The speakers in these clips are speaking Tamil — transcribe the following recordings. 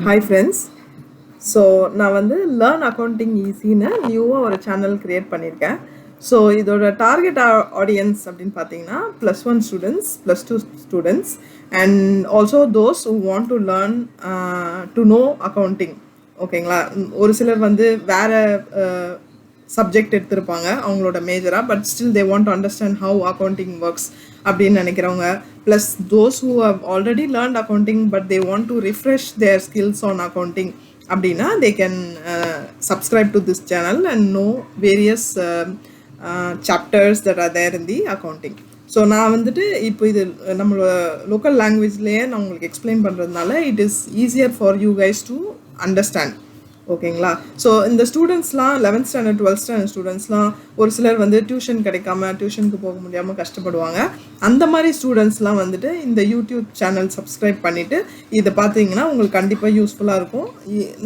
Hi friends. ஸோ நான் வந்து லேர்ன் அக்கௌண்டிங் ஈஸின்னு நியூவாக ஒரு சேனல் க்ரியேட் பண்ணியிருக்கேன். ஸோ இதோட டார்கெட் ஆடியன்ஸ் அப்படின்னு பார்த்தீங்கன்னா +1 students, +2 students and also those who want to learn to know accounting. ஓகேங்களா? ஒரு சிலர் வந்து வேறு சப்ஜெக்ட் எடுத்திருப்பாங்க அவங்களோட மேஜராக, but still they want to understand how accounting works அப்படின்னு நினைக்கிறவங்க, plus those who have already learned accounting but they want to refresh their skills on accounting அப்படின்னா they can subscribe to this channel and know various chapters that are there in the accounting. So நான் வந்துட்டு இப்போ இது நம்மளோட லோக்கல் லாங்குவேஜ்லேயே நான் உங்களுக்கு எக்ஸ்பிளைன் பண்ணுறதுனால it is easier for you guys to understand. ஓகேங்களா? ஸோ இந்த ஸ்டூடெண்ட்ஸ்லாம் 11th ஸ்டாண்டர்ட் 12th ஸ்டாண்டர்ட் ஸ்டூடெண்ட்ஸ்லாம் ஒரு சிலர் வந்து டியூஷன் கிடைக்காம டியூஷனுக்கு போக முடியாமல் கஷ்டப்படுவாங்க. அந்த மாதிரி ஸ்டூடெண்ட்ஸ்லாம் வந்துட்டு இந்த யூடியூப் சேனல் சப்ஸ்கிரைப் பண்ணிவிட்டு இதை பார்த்தீங்கன்னா உங்களுக்கு கண்டிப்பாக யூஸ்ஃபுல்லாக இருக்கும்.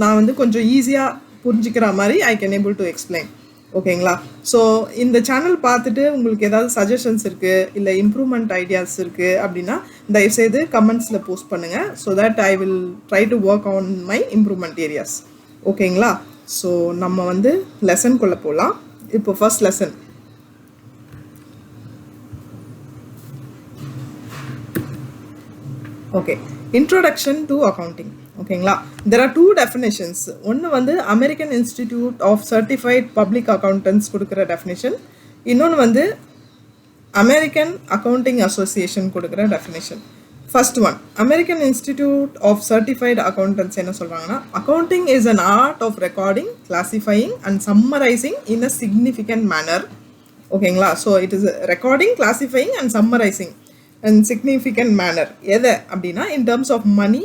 நான் வந்து கொஞ்சம் ஈஸியாக புரிஞ்சுக்கிற மாதிரி I can able to explain. ஓகேங்களா? ஸோ இந்த சேனல் பார்த்துட்டு உங்களுக்கு ஏதாவது சஜஷன்ஸ் இருக்குது இல்லை இம்ப்ரூவ்மெண்ட் ஐடியாஸ் இருக்குது அப்படின்னா தயவுசெய்து கமெண்ட்ஸில் போஸ்ட் பண்ணுங்கள். So that I will try to work on my improvement areas. ஓகேங்களா? ஸோ நம்ம வந்து லெசன்குள்ளே போகலாம். இப்போ first lesson. Okay, introduction to accounting. ஓகேங்களா? There are 2 definitions. ஒன்று வந்து American Institute of Certified Public Accountants கொடுக்குற டெஃபினேஷன், இன்னொன்று வந்து அமெரிக்கன் அக்கௌண்டிங் அசோசியேஷன் கொடுக்குற definition. First one, American Institute of Certified Accountants என்ன சொல்கிறாங்கன்னா, accounting is an art of recording, classifying and summarising in a significant manner. ஓகேங்களா? So it is recording, classifying and summarising in significant manner. எதை அப்படின்னா in terms of money,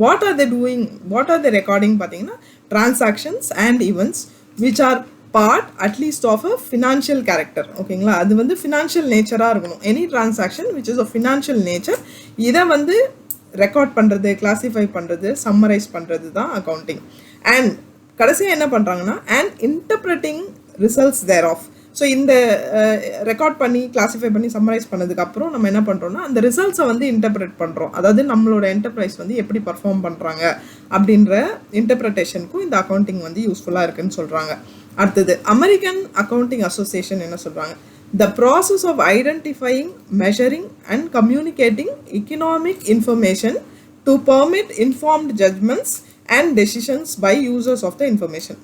what are they doing, what are they recording பார்த்தீங்கன்னா transactions and events which are part at least of a financial character. ஓகேங்களா? அது வந்து ஃபினான்ஷியல் நேச்சராக இருக்கணும். Any transaction which is of financial nature, இதை வந்து ரெக்கார்ட் பண்ணுறது, கிளாஸிஃபை பண்ணுறது, சம்மரைஸ் பண்ணுறது தான் அக்கௌண்டிங். அண்ட் கடைசியாக என்ன பண்ணுறாங்கன்னா and interpreting results thereof. So இந்த ரெக்கார்ட் பண்ணி கிளாஸிஃபை பண்ணி சம்மரைஸ் பண்ணதுக்கப்புறம் நம்ம என்ன பண்ணுறோம்னா அந்த ரிசல்ட்ஸை வந்து இன்டர்பிரேட் பண்ணுறோம். அதாவது நம்மளோட என்டர்பிரைஸ் வந்து எப்படி பர்ஃபார்ம் பண்ணுறாங்க அப்படின்ற இன்டர்பிரட்டேஷனுக்கும் இந்த அக்கௌண்டிங் வந்து யூஸ்ஃபுல்லாக இருக்குன்னு சொல்கிறாங்க. அடுத்தது அமெரிக்கன் அக்கௌண்டிங் அசோசியேஷன் என்ன சொல்கிறாங்க, the process of identifying, measuring and communicating economic information to permit informed judgments and decisions by users of the information.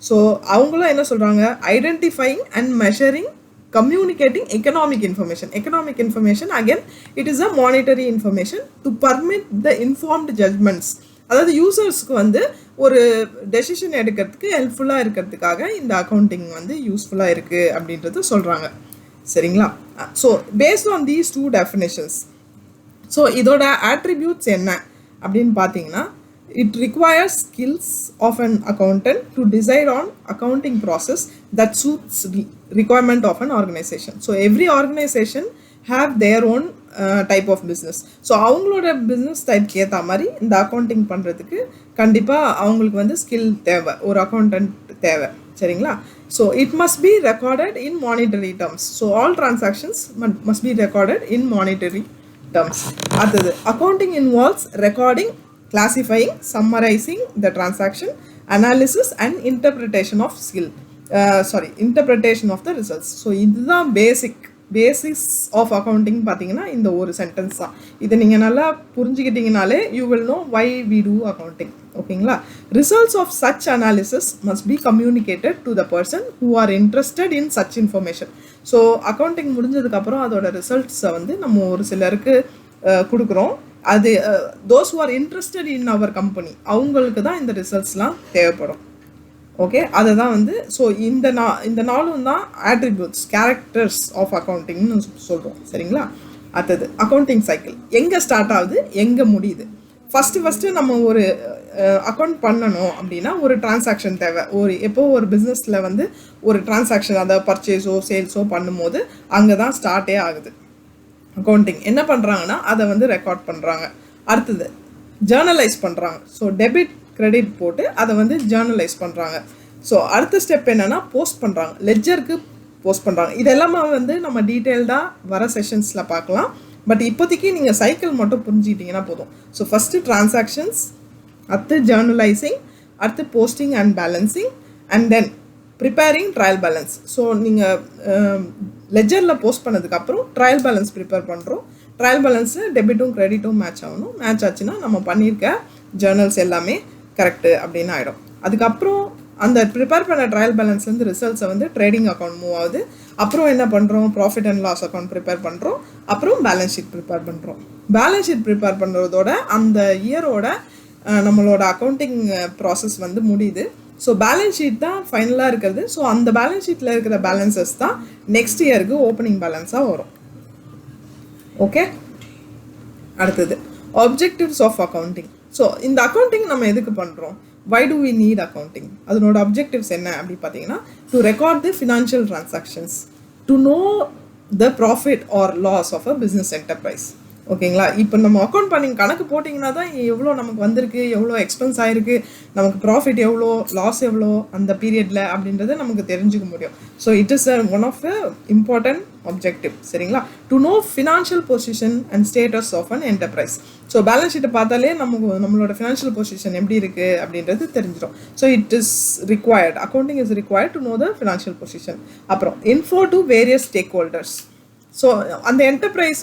So அவங்களும் என்ன சொல்கிறாங்க, identifying and measuring, communicating economic information. Economic information again it is a monetary information to permit the informed judgements. அதாவது யூசர்ஸ்க்கு வந்து ஒரு டெசிஷன் எடுக்கிறதுக்கு ஹெல்ப்ஃபுல்லாக இருக்கிறதுக்காக இந்த அக்கௌண்டிங் வந்து யூஸ்ஃபுல்லாக இருக்குது அப்படின்றது சொல்கிறாங்க. சரிங்களா? So based on these 2 definitions, so இதோட ஆட்ரிபியூட்ஸ் என்ன அப்படின்னு பார்த்தீங்கன்னா, it requires skills of an accountant to decide on accounting process that suits requirement of an organization. So every organization have their own type of business. So அவங்களோட பிஸ்னஸ் டைப்க்கு ஏற்ற மாதிரி இந்த அக்கௌண்டிங் பண்ணுறதுக்கு கண்டிப்பாக அவங்களுக்கு வந்து ஸ்கில் தேவை, ஒரு அக்கௌண்டன்ட் தேவை. சரிங்களா? So it must be recorded in monetary terms. So all transactions must be recorded in monetary terms. அடுத்தது accounting involves recording, classifying, summarizing the transaction, analysis and interpretation of interpretation of the results. So இதுதான் பேசிக்ஸ் ஆஃப் அக்கௌண்டிங் பார்த்தீங்கன்னா இந்த ஒரு சென்டென்ஸ் தான். இதை நீங்கள் நல்லா புரிஞ்சுக்கிட்டீங்கனாலே you will know why we do accounting. ஓகேங்களா? Results of such analysis must be communicated to the person who are interested in such information. So accounting முடிஞ்சதுக்கப்புறம் அதோட ரிசல்ட்ஸை வந்து நம்ம ஒரு சிலருக்கு கொடுக்குறோம். அது those who are interested in our company அவங்களுக்கு தான் இந்த ரிசல்ட்ஸ்லாம் தேவைப்படும். ஓகே, அதை தான் வந்து ஸோ இந்த நாளும் தான் ஆட்ரிபியூட்ஸ், கேரக்டர்ஸ் ஆஃப் அக்கௌண்டிங்னு சொல்கிறோம். சரிங்களா? அடுத்தது அக்கௌண்டிங் சைக்கிள் எங்கே ஸ்டார்ட் ஆகுது, எங்கே முடியுது. ஃபஸ்ட்டு நம்ம ஒரு அக்கௌண்ட் பண்ணணும் அப்படின்னா ஒரு டிரான்சாக்ஷன் தேவை. எப்போ ஒரு பிஸ்னஸில் வந்து ஒரு டிரான்சாக்ஷன், அதாவது பர்ச்சேஸோ சேல்ஸோ பண்ணும்போது அங்கே தான் ஸ்டார்ட்டே ஆகுது. அக்கௌண்டிங் என்ன பண்ணுறாங்கன்னா அதை வந்து ரெக்கார்ட் பண்ணுறாங்க. அடுத்தது ஜேர்னலைஸ் பண்ணுறாங்க. ஸோ டெபிட் கிரெடிட் போட்டு அதை வந்து ஜேர்னலைஸ் பண்ணுறாங்க. ஸோ அடுத்த ஸ்டெப் என்னென்னா போஸ்ட் பண்ணுறாங்க, லெட்ஜருக்கு போஸ்ட் பண்ணுறாங்க. இதெல்லாமே வந்து நம்ம டீட்டெயில்டாக வர செஷன்ஸில் பார்க்கலாம். பட் இப்போதைக்கு நீங்கள் சைக்கிள் மட்டும் புரிஞ்சுக்கிட்டிங்கன்னா போதும். ஸோ ஃபஸ்ட்டு டிரான்சாக்ஷன்ஸ், அடுத்து ஜேர்னலைசிங், அடுத்து posting and balancing, and then preparing trial balance. So நீங்கள் லெஜரில் போஸ்ட் பண்ணதுக்கப்புறம் ட்ரையல் பேலன்ஸ் ப்ரிப்பேர் பண்ணுறோம். ட்ரையல் பேலன்ஸு டெபிட்டும் கிரெடிட்டும் மேட்ச் ஆகணும். மேட்ச் ஆச்சுன்னா நம்ம பண்ணியிருக்க ஜேர்னல்ஸ் எல்லாமே கரெக்டு அப்படின்னு ஆகிடும். அதுக்கப்புறம் அந்த ப்ரிப்பேர் பண்ண ட்ரையல் பேலன்ஸ்லேருந்து ரிசல்ட்ஸை வந்து ட்ரேடிங் அக்கௌண்ட் மூவ் ஆகுது. அப்புறம் என்ன பண்ணுறோம், profit and loss account prepare பண்ணுறோம். அப்புறம் பேலன்ஸ் ஷீட் ப்ரிப்பேர் பண்ணுறோம். பேலன்ஸ் ஷீட் ப்ரிப்பேர் பண்ணுறதோட அந்த இயரோட நம்மளோட அக்கௌண்டிங் ப்ராசஸ் வந்து முடியுது. ஸோ பேலன்ஸ் ஷீட் தான் ஃபைனலாக இருக்கிறது. ஸோ அந்த பேலன்ஸ் ஷீட்டில் இருக்கிற பேலன்சஸ் தான் நெக்ஸ்ட் இயருக்கு ஓப்பனிங் பேலன்ஸாக வரும். ஓகே, அடுத்தது ஆப்ஜெக்டிவ்ஸ் ஆஃப் அக்கௌண்டிங். ஸோ இந்த அக்கௌண்டிங் நம்ம எதுக்கு பண்ணுறோம், why do we need accounting? அதனோட objectives என்ன அப்படி பார்த்தீங்கன்னா, to record the financial transactions, to know the profit or loss of a business enterprise. ஓகேங்களா, இப்போ நம்ம அக்கௌண்ட் பண்ணி கணக்கு போட்டிங்கன்னா தான் எவ்வளோ நமக்கு வந்திருக்கு, எவ்வளோ எக்ஸ்பென்ஸ் ஆகிருக்கு, நமக்கு ப்ராஃபிட் எவ்வளோ, லாஸ் எவ்வளோ அந்த பீரியடில் அப்படின்றத நமக்கு தெரிஞ்சுக்க முடியும். So it is one of the important objective. சரிங்களா, to know financial position and status of an enterprise. So balance ஷீட்டை பார்த்தாலே நம்மளோட ஃபினான்ஷியல் பொசிஷன் எப்படி இருக்குது அப்படின்றது தெரிஞ்சிடும். So it is required, accounting is required to know the financial position. அப்புறம் info to various stakeholders. So அந்த என்டர்பிரைஸ்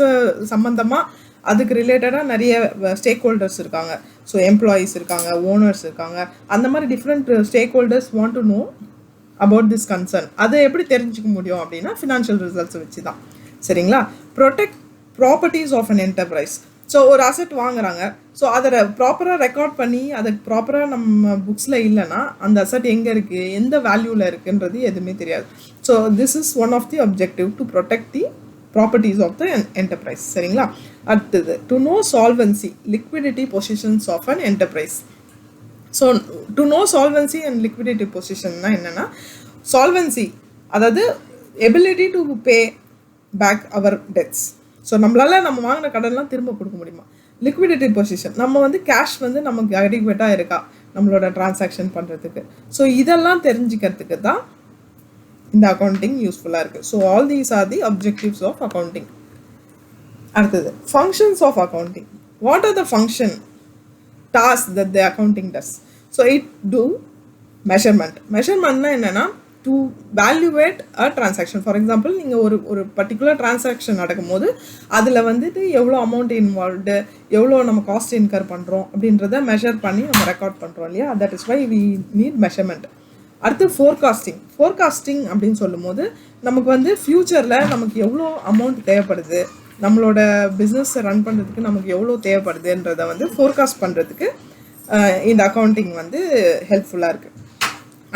சம்மந்தமாக அதுக்கு ரிலேட்டடாக நிறைய ஸ்டேக் ஹோல்டர்ஸ் இருக்காங்க. ஸோ எம்ப்ளாயீஸ் இருக்காங்க, ஓனர்ஸ் இருக்காங்க, அந்த மாதிரி different stack holders want to know about this concern. அதை எப்படி தெரிஞ்சுக்க முடியும் அப்படின்னா ஃபினான்ஷியல் ரிசல்ட்ஸ் வச்சு தான். சரிங்களா, protect properties of an enterprise. So ஒரு அசெட் வாங்குறாங்க, ஸோ அதை ப்ராப்பராக ரெக்கார்ட் பண்ணி அதுக்கு ப்ராப்பராக நம்ம புக்ஸில் இல்லைன்னா அந்த அசெட் எங்கே இருக்குது, எந்த வேல்யூவில் இருக்குன்றது எதுவுமே தெரியாது. So this is one of the objective, to protect the properties of the enterprise. சரிங்களா, அடுத்தது to know solvency, liquidity positions of an enterprise. So to know solvency and liquidity பொசிஷன்னா என்னென்னா, சால்வன்சி அதாவது ability to pay back our debts. So நம்மளால் நம்ம வாங்கின கடன்லாம் திரும்ப கொடுக்க முடியுமா. லிக்விடிட்டி பொசிஷன், நம்ம வந்து கேஷ் வந்து நமக்கு அடிக்வேட்டாக இருக்கா நம்மளோட டிரான்சாக்ஷன் பண்ணுறதுக்கு. ஸோ இதெல்லாம் தெரிஞ்சுக்கிறதுக்கு தான் இந்த அக்கௌண்டிங் யூஸ்ஃபுல்லாக இருக்குது. So all these are the objectives of accounting. அடுத்தது functions of accounting. What are the function task that the accounting does? So it do measurement. Measurementனா என்னன்னா, to evaluate a transaction. For example, நீங்கள் ஒரு பர்டிகுலர் டிரான்சாக்ஷன் நடக்கும்போது அதில் வந்துட்டு எவ்வளோ அமௌண்ட் இன்வால்வ்டு, எவ்வளோ நம்ம காஸ்ட் இன்கர் பண்ணுறோம் அப்படின்றத மெஷர் பண்ணி நம்ம ரெக்கார்ட் பண்ணுறோம் இல்லையா. That is why we need measurement. அடுத்து ஃபோர்காஸ்டிங். ஃபோர்காஸ்டிங் அப்படின்னு சொல்லும் போது நமக்கு வந்து ஃப்யூச்சரில் நமக்கு எவ்வளோ அமௌண்ட் தேவைப்படுது, நம்மளோட பிஸ்னஸை ரன் பண்ணுறதுக்கு நமக்கு எவ்வளோ தேவைப்படுதுன்றதை வந்து ஃபோர்காஸ்ட் பண்ணுறதுக்கு இந்த அக்கௌண்டிங் வந்து ஹெல்ப்ஃபுல்லாக இருக்குது.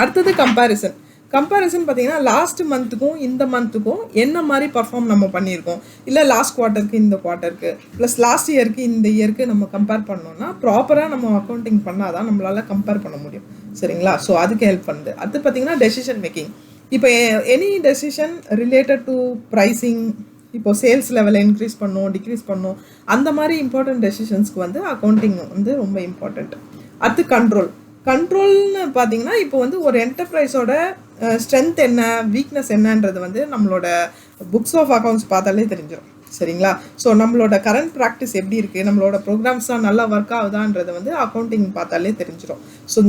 அடுத்தது கம்பேரிசன். கம்பேரிசன் பார்த்தீங்கன்னா லாஸ்ட் மந்த்துக்கும் இந்த மந்த்துக்கும் என்ன மாதிரி பர்ஃபார்ம் நம்ம பண்ணியிருக்கோம், இல்லை லாஸ்ட் குவார்ட்டருக்கு இந்த குவார்ட்டருக்கு ப்ளஸ் லாஸ்ட் இயருக்கு இந்த இயருக்கு நம்ம கம்பேர் பண்ணோம்னா ப்ராப்பராக நம்ம அக்கௌண்டிங் பண்ணால் தான் நம்மளால் கம்பேர் பண்ண முடியும். சரிங்களா, ஸோ அதுக்கு ஹெல்ப் பண்ணுது. அடுத்து பார்த்தீங்கன்னா டெசிஷன் மேக்கிங். இப்போ any decision related to pricing, இப்போ சேல்ஸ் லெவலை இன்க்ரீஸ் பண்ணோம், டிக்ரீஸ் பண்ணோம், அந்த மாதிரி இம்பார்ட்டன்ட் டெசிஷன்ஸ்க்கு வந்து அக்கௌண்டிங் வந்து ரொம்ப இம்பார்ட்டண்ட். அடுத்து கண்ட்ரோல். கண்ட்ரோல்னு பார்த்தீங்கன்னா இப்போ வந்து ஒரு என்டர்பிரைஸோட ஸ்ட்ரென்த் என்ன, வீக்னஸ் என்னன்றது வந்து நம்மளோட புக்ஸ் ஆஃப் அக்கௌண்ட்ஸ் பார்த்தாலே தெரிஞ்சிடும். சரிங்களா, ஸோ நம்மளோட கரண்ட் ப்ராக்டிஸ் எப்படி இருக்குது, நம்மளோட ப்ரோக்ராம்ஸ்லாம் நல்லா ஒர்க் ஆகுதான்றது வந்து அக்கௌண்டிங் பார்த்தாலே தெரிஞ்சிடும். ஸோ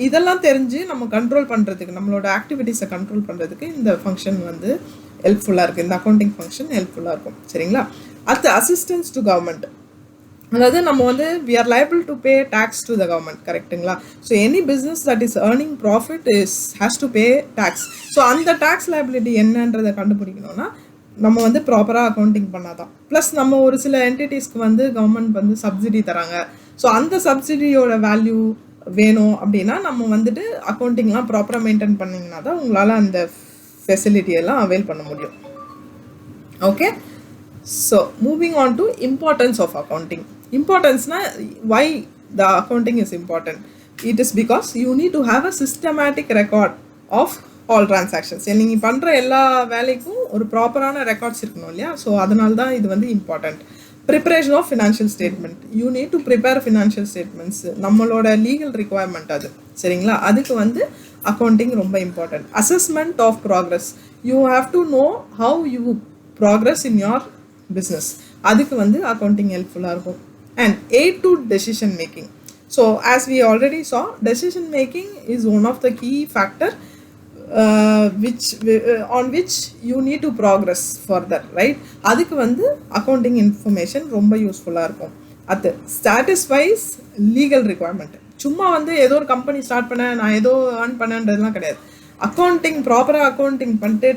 இதெல்லாம் தெரிஞ்சு நம்ம கண்ட்ரோல் பண்ணுறதுக்கு, நம்மளோட ஆக்டிவிட்டீஸை கண்ட்ரோல் பண்ணுறதுக்கு இந்த ஃபங்க்ஷன் வந்து ஹெல்ப்ஃபுல்லாக இருக்குது. இந்த அக்கௌண்டிங் ஃபங்க்ஷன் ஹெல்ப்ஃபுல்லாக இருக்கும். சரிங்களா, அடுத்து அசிஸ்டன்ஸ் டு கவர்மெண்ட். அதாவது நம்ம வந்து we are liable to pay tax to the government. கரெக்டுங்களா, so any business that is earning profit has to pay tax. So அந்த டேக்ஸ் லைபிலிட்டி என்னன்றதை கண்டுபிடிக்கணும்னா நம்ம வந்து ப்ராப்பராக அக்கௌண்டிங் பண்ணாதான். ப்ளஸ் நம்ம ஒரு சில என்டிட்டிஸ்க்கு வந்து கவர்மெண்ட் வந்து சப்சிடி தராங்க. ஸோ அந்த சப்சிடியோட வேல்யூ வேணும் அப்படின்னா நம்ம வந்துட்டு அக்கௌண்டிங்லாம் ப்ராப்பராக மெயின்டைன் பண்ணிங்கன்னா தான் உங்களால் அந்த ஃபெசிலிட்டியெல்லாம் அவைல் பண்ண முடியும். Okay, so moving on to importance of accounting. இம்பார்ட்டன்ஸ்னா why the accounting is important? It is because you need to have a systematic record of all transactions. நீங்கள் பண்ணுற எல்லா வேலைக்கும் ஒரு ப்ராப்பரான ரெக்கார்ட்ஸ் இருக்கணும் இல்லையா. ஸோ அதனால தான் இது வந்து important. Preparation of financial statement. You need to prepare financial statements, நம்மளோட லீகல் ரிக்வயர்மெண்ட் அது. சரிங்களா, அதுக்கு வந்து அக்கௌண்டிங் ரொம்ப important. Assessment of progress. You have to know how you progress in your business. அதுக்கு வந்து அக்கௌண்டிங் ஹெல்ப்ஃபுல்லாக இருக்கும். And aid to decision making. So as we already saw, decision making is one of the key factor on which you need to progress further, right? அதுக்கு வந்து accounting information ரொம்ப யூஸ்ஃபுல்லாக இருக்கும். அது satisfies legal requirement. சும்மா வந்து ஏதோ ஒரு கம்பெனி ஸ்டார்ட் பண்ண நான் ஏதோ ஏர்ன் பண்ணன்றதுலாம் கிடையாது. அக்கௌண்டிங் ப்ராப்பராக அக்கௌண்டிங் பண்ணிட்டு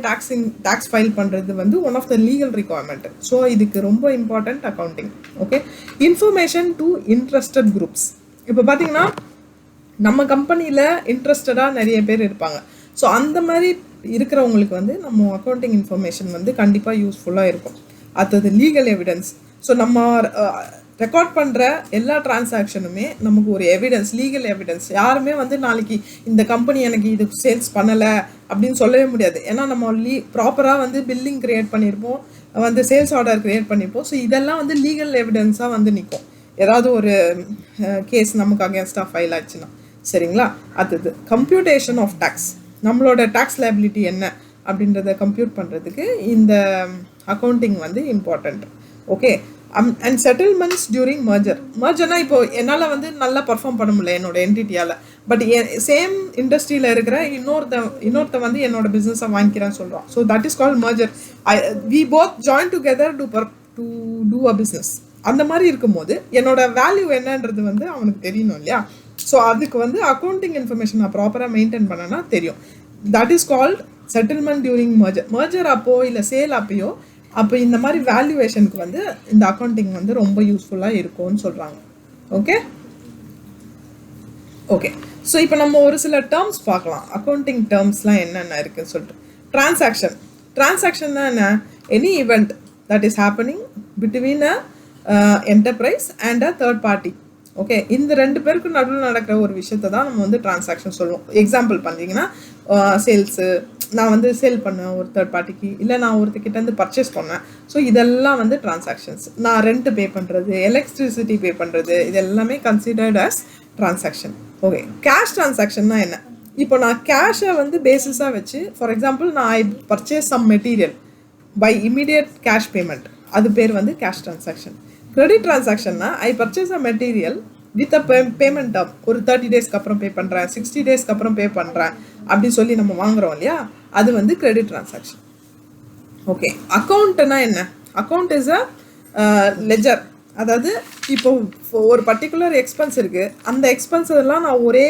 டேக்ஸ் ஃபைல் பண்ணுறது வந்து one of the legal requirement. So இதுக்கு ரொம்ப important accounting. Okay, information to interested groups. இப்போ பார்த்தீங்கன்னா நம்ம கம்பெனியில் இன்ட்ரெஸ்டடாக நிறைய பேர் இருப்பாங்க. ஸோ அந்த மாதிரி இருக்கிறவங்களுக்கு வந்து நம்ம அக்கௌண்டிங் இன்ஃபர்மேஷன் வந்து கண்டிப்பாக யூஸ்ஃபுல்லாக இருக்கும். அடுத்தது லீகல் எவிடன்ஸ். ஸோ நம்ம ரெக்கார்ட் பண்ணுற எல்லா டிரான்சாக்ஷனுமே நமக்கு ஒரு எவிடன்ஸ், லீகல் எவிடன்ஸ். யாருமே வந்து நாளைக்கு இந்த கம்பெனி எனக்கு இது சேல்ஸ் பண்ணலை அப்படின்னு சொல்லவே முடியாது. ஏன்னா நம்ம ப்ராப்பராக வந்து பில்லிங் க்ரியேட் பண்ணியிருப்போம், வந்து சேல்ஸ் ஆர்டர் க்ரியேட் பண்ணியிருப்போம். ஸோ இதெல்லாம் வந்து லீகல் எவிடன்ஸாக வந்து நிற்கும் ஏதாவது ஒரு கேஸ் நமக்கு அகேன்ஸ்டாக ஃபைல் ஆச்சுன்னா. சரிங்களா? அடுத்தது கம்ப்யூட்டேஷன் ஆஃப் டேக்ஸ். நம்மளோட டேக்ஸ் லைபிலிட்டி என்ன அப்படின்றத கம்ப்யூட் பண்ணுறதுக்கு இந்த அக்கௌண்டிங் வந்து important. Okay, and settlements during மர்ஜர்னா இப்போ என்னால் வந்து நல்லா பர்ஃபார்ம் பண்ண முடியல என்னோட என்டிட்டியால், பட் சேம் இண்டஸ்ட்ரியில் இருக்கிற இன்னொருத்த வந்து என்னோட பிஸ்னஸை வாங்கிக்கிறேன்னு சொல்கிறோம். So that is called merger. We both join together to do a business. அந்த மாதிரி இருக்கும்போது என்னோட வேல்யூ என்னன்றது வந்து அவனுக்கு தெரியணும் இல்லையா? ஸோ அதுக்கு வந்து அக்கௌண்டிங் இன்ஃபர்மேஷன் நான் ப்ராப்பராக மெயின்டைன் பண்ணனா தெரியும். That is called settlement during merger அப்போ இல்லை சேல் அப்போ இந்த மாதிரி வேல்யூவேஷனுக்கு வந்து இந்த அக்கௌண்டிங் வந்து ரொம்ப யூஸ்ஃபுல்லாக இருக்கும்னு சொல்கிறாங்க. ஓகே ஓகே ஸோ இப்போ நம்ம ஒரு சில டேர்ம்ஸ் பார்க்கலாம். அக்கௌண்டிங் டேர்ம்ஸ்லாம் என்னென்ன இருக்குதுன்னு சொல்லிட்டு. டிரான்சாக்ஷன்னா என்ன? Any event that is happening between a enterprise and a third party. Okay, இந்த ரெண்டு பேருக்கு நடுவில் நடக்கிற ஒரு விஷயத்தை தான் நம்ம வந்து டிரான்சாக்ஷன் சொல்லுவோம். எக்ஸாம்பிள் பண்ணிங்கன்னா சேல்ஸு, நான் வந்து சேல் பண்ணேன் ஒரு தேர்ட் பார்ட்டிக்கு, இல்லை நான் ஒருத்தர்கிட்டேருந்து பர்ச்சேஸ் பண்ணேன். ஸோ இதெல்லாம் வந்து டிரான்சாக்ஷன்ஸ். நான் ரெண்ட்டு பே பண்ணுறது, எலக்ட்ரிசிட்டி பே பண்ணுறது, இது எல்லாமே considered as transaction. Okay, cash டிரான்சாக்ஷன்னா என்ன? இப்போ நான் கேஷை வந்து பேசிஸாக வச்சு, ஃபார் எக்ஸாம்பிள் நான் I purchase some material by immediate cash payment, அது பேர் வந்து கேஷ் டிரான்சாக்ஷன். கிரெடிட் டிரான்சாக்ஷன்னா I purchase a material with a payment term, ஒரு 30 டேஸ்க்கு அப்புறம் பே பண்ணுறேன், 60 டேஸ்க்கு அப்புறம் பே பண்ணுறேன் அப்படின்னு சொல்லி நம்ம வாங்குறோம் இல்லையா? அது வந்து கிரெடிட் டிரான்சாக்ஷன். ஓகே, அக்கௌண்ட்னா என்ன? Account is a ledger. அதாவது இப்போ ஒரு பர்டிகுலர் எக்ஸ்பென்ஸ் இருக்குது, அந்த எக்ஸ்பென்ஸ் எல்லாம் நான் ஒரே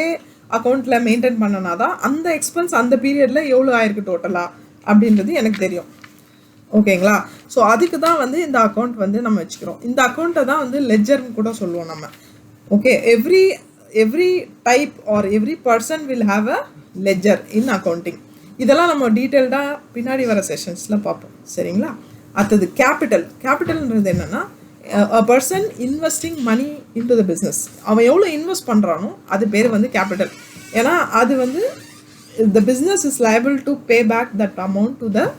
அக்கௌண்ட்டில் மெயின்டைன் பண்ணனா தான் அந்த எக்ஸ்பென்ஸ் அந்த பீரியடில் எவ்வளோ ஆயிருக்கு டோட்டலாக அப்படின்றது எனக்கு தெரியும். ஓகேங்களா? ஸோ அதுக்கு தான் வந்து இந்த அக்கௌண்ட் வந்து நம்ம வச்சுக்கிறோம். இந்த அக்கௌண்ட்டை தான் வந்து லெஜர்னு கூட சொல்லுவோம் நம்ம. Okay, every type or every person will have a ledger in accounting. இதெல்லாம் நம்ம டீட்டெயில்டாக பின்னாடி வர செஷன்ஸில் பார்ப்போம். சரிங்களா? அடுத்தது கேபிட்டல்ன்றது என்னென்னா a person investing money into the business. அவன் எவ்வளோ இன்வெஸ்ட் பண்ணுறானோ அது பேர் வந்து கேபிட்டல். ஏன்னா அது வந்து the business is liable to pay back that amount to the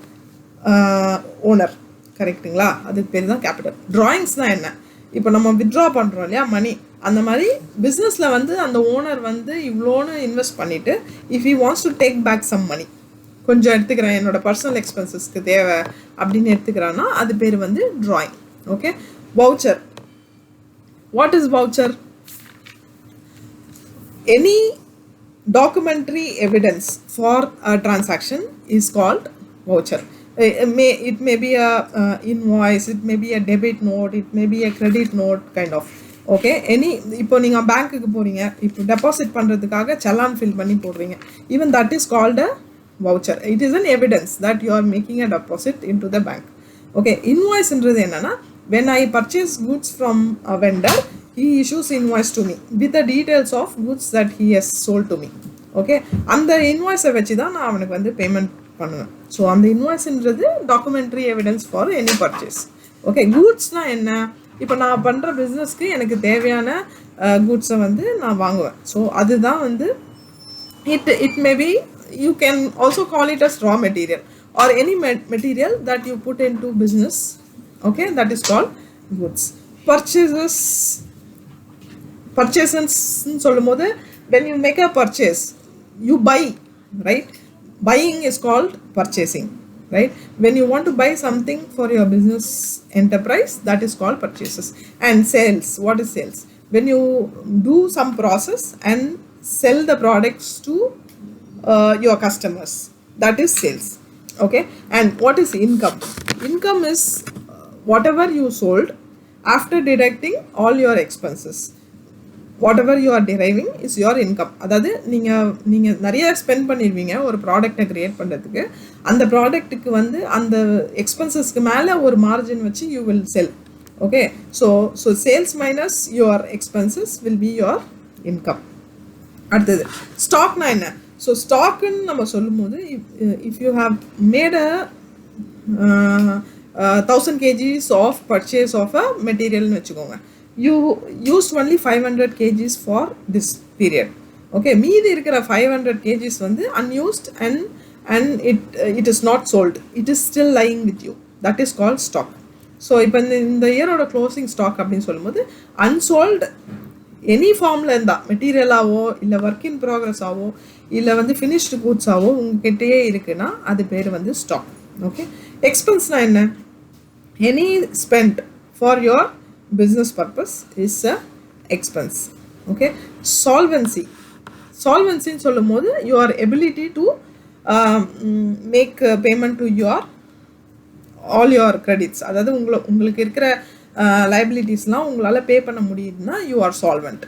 owner. கரெக்டுங்களா? அதுக்கு பேர் தான் கேபிட்டல். ட்ராயிங்ஸ்னால் என்ன? இப்போ நம்ம வித்ட்ரா பண்ணுறோம் இல்லையா மணி, அந்த மாதிரி பிஸ்னஸில் வந்து அந்த ஓனர் வந்து இவ்வளோன்னு இன்வெஸ்ட் பண்ணிவிட்டு if he wants to take back some money, கொஞ்சம் எடுத்துக்கிறேன் என்னோட பர்சனல் எக்ஸ்பென்சஸ்க்கு தேவை அப்படின்னு எடுத்துக்கிறான்னா அது பேர் வந்து drawing. Okay, voucher. What is voucher? Any documentary evidence for a transaction is called voucher. It may be a invoice, it may be a debit note, it may be a credit note kind of. Okay, இப்போ நீங்கள் பேங்க்குக்கு போகிறீங்க, இப்போ டெபாசிட் பண்ணுறதுக்காக சலான் ஃபில் பண்ணி போடுறீங்க, even that is called a voucher. It is an evidence that you are making a deposit in to the bank. Okay, இன்வாய்ஸ்ன்றது என்னென்னா when I purchase goods from a vendor, he issues invoice to me with the details of goods that he has sold to me. Okay, அந்த இன்வாய்ஸை வச்சு தான் நான் அவனுக்கு வந்து பேமெண்ட் பண்ணுவேன். ஸோ அந்த இன்வாய்ஸ்ன்றது documentary evidence for any purchase. Okay, கூட்ஸ்னால் என்ன? இப்போ நான் பண்ணுற பிஸ்னஸ்க்கு எனக்கு தேவையான கூட்ஸை வந்து நான் வாங்குவேன். ஸோ அதுதான் வந்து it may be you can also call it as raw material or any material that you put in to business. Okay, that is called goods. Purchases சொல்லும்போது when you make a purchase you buy, right? Buying is called purchasing, right? When you want to buy something for your business enterprise, that is called purchases. And sales, what is sales? when you do some process and sell the products to your customers, that is sales. Okay, and what is income? Income is whatever you sold after deducting all your expenses. whatever you are deriving is your income. அதாவது நீங்கள் நிறைய ஸ்பெண்ட் பண்ணிடுவீங்க ஒரு ப்ராடக்டை க்ரியேட் பண்ணுறதுக்கு. அந்த ப்ராடக்ட்டுக்கு வந்து அந்த எக்ஸ்பென்சஸ்க்கு மேலே ஒரு மார்ஜின் வச்சு you will sell. Okay, so sales minus your expenses will be your income. அடுத்தது ஸ்டாக்னா என்ன? ஸோ ஸ்டாக்குன்னு நம்ம சொல்லும் போது, if you have made a 1000 kgs of purchase of a மெட்டீரியல்னு வச்சுக்கோங்க. you used only 500 kgs for this period. Okay, மீதி இருக்கிற 500 kgs வந்து unused and it is not sold, it is still lying with you, that is called stock. So இப்போ இந்த இயரோட க்ளோசிங் ஸ்டாக் அப்படின்னு சொல்லும்போது அன்சோல்டு எனி ஃபார்மில் இருந்தால், மெட்டீரியலாவோ இல்லை ஒர்க் இன் ப்ராக்ரஸாவோ இல்லை வந்து ஃபினிஷ்டு கூட்ஸாவோ உங்ககிட்டயே இருக்குன்னா அது பேர் வந்து ஸ்டாக். ஓகே, எக்ஸ்பென்ஸ்னால் என்ன? Any spend for your business purpose is a expense. Okay, solvency ன்னு சொல்லும் போது your ability to make payment to your all your credits. அதாவது உங்களுக்கு இருக்கிற liabilitiesலாம் உங்களால் பே பண்ண முடியுதுன்னா you are solvent.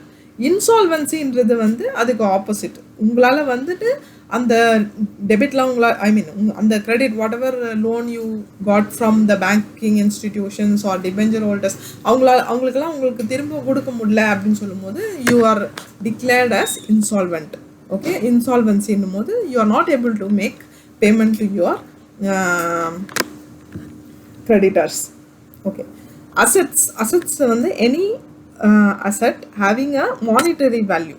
இன்சால்வன்சின்றது வந்து அதுக்கு ஆப்போசிட். உங்களால் வந்துட்டு அந்த டெபிட்லாம் உங்களால் அந்த credit what loan you got from the banking institutions or debenture holders அவங்களுக்கெல்லாம் உங்களுக்கு திரும்ப கொடுக்க முடியல அப்படின்னு சொல்லும்போது you are declared as insolvent. Okay, இன்சால்வன்சின்னும் போது you are not able to make payment to your creditors. Okay, assets வந்து any asset having a monetary value.